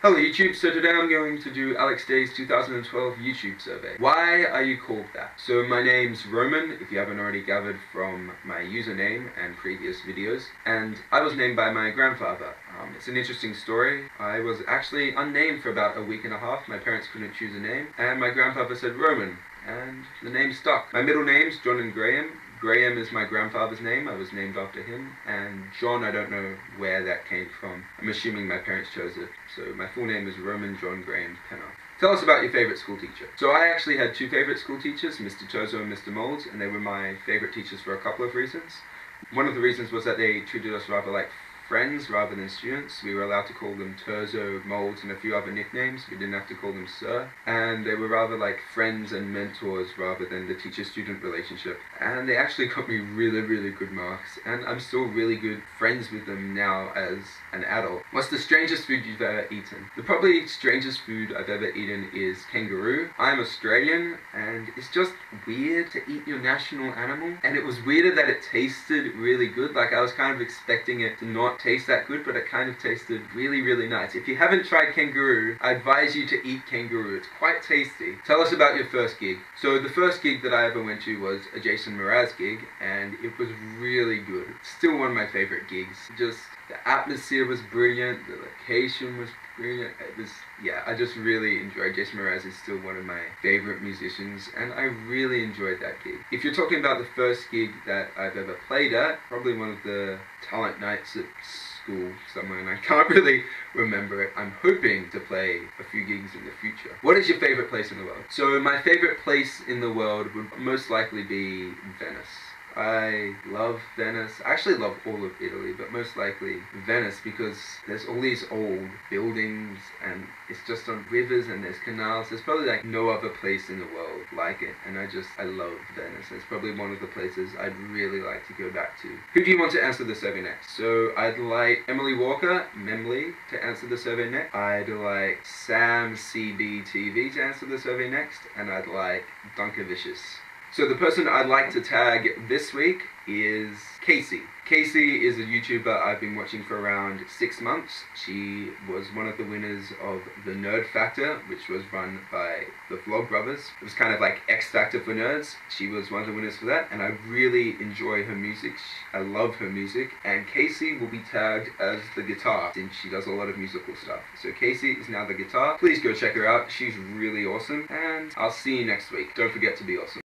Hello YouTube, so today I'm going to do Alex Day's 2012 YouTube survey. Why are you called that? So my name's Roman, if you haven't already gathered from my username and previous videos, and I was named by my grandfather. It's an interesting story. I was actually unnamed for about a week and a half. My parents couldn't choose a name, and my grandfather said Roman, and the name stuck. My middle name's John and Graham. Graham is my grandfather's name, I was named after him, and John, I don't know where that came from. I'm assuming my parents chose it. So my full name is Roman John Graham Penner. Tell us about your favourite school teacher. So I actually had two favourite school teachers, Mr. Tozo and Mr. Molds, and they were my favourite teachers for a couple of reasons. One of the reasons was that they treated us rather like friends rather than students. We were allowed to call them Tozo, Molds, and a few other nicknames. We didn't have to call them Sir. And they were rather like friends and mentors rather than the teacher-student relationship. And they actually got me really good marks. And I'm still really good friends with them now as an adult. What's the strangest food you've ever eaten? The probably strangest food I've ever eaten is kangaroo. I'm Australian, and it's just weird to eat your national animal. And it was weirder that it tasted really good. Like I was kind of expecting it to not taste that good, but it kind of tasted really nice. If you haven't tried kangaroo, I advise you to eat kangaroo. It's quite tasty. Tell us about your first gig. So the first gig that I ever went to was a Jason Mraz gig, and it was really good. Still one of my favorite gigs. Just the atmosphere was brilliant, the location was brilliant. It was, yeah, I just really enjoyed. Jason Mraz is still one of my favorite musicians, and I really enjoyed that gig. If you're talking about the first gig that I've ever played at, probably one of the talent nights at school somewhere, and I can't really remember it. I'm hoping to play a few gigs in the future. What is your favorite place in the world? So my favorite place in the world would most likely be Venice. I love Venice. I actually love all of Italy, but most likely Venice because there's all these old buildings and it's just on rivers and there's canals. There's probably like no other place in the world like it, and I love Venice. It's probably one of the places I'd really like to go back to. Who do you want to answer the survey next? So I'd like Emily Walker, Memley, to answer the survey next. I'd like Sam CBTV to answer the survey next, and I'd like Dunkavicious. So the person I'd like to tag this week is Casey. Casey is a YouTuber I've been watching for around 6 months. She was one of the winners of the Nerd Factor, which was run by the Vlog Brothers. It was kind of like X Factor for nerds. She was one of the winners for that, and I really enjoy her music. I love her music, and Casey will be tagged as the guitar since she does a lot of musical stuff. So Casey is now the guitar. Please go check her out. She's really awesome, and I'll see you next week. Don't forget to be awesome.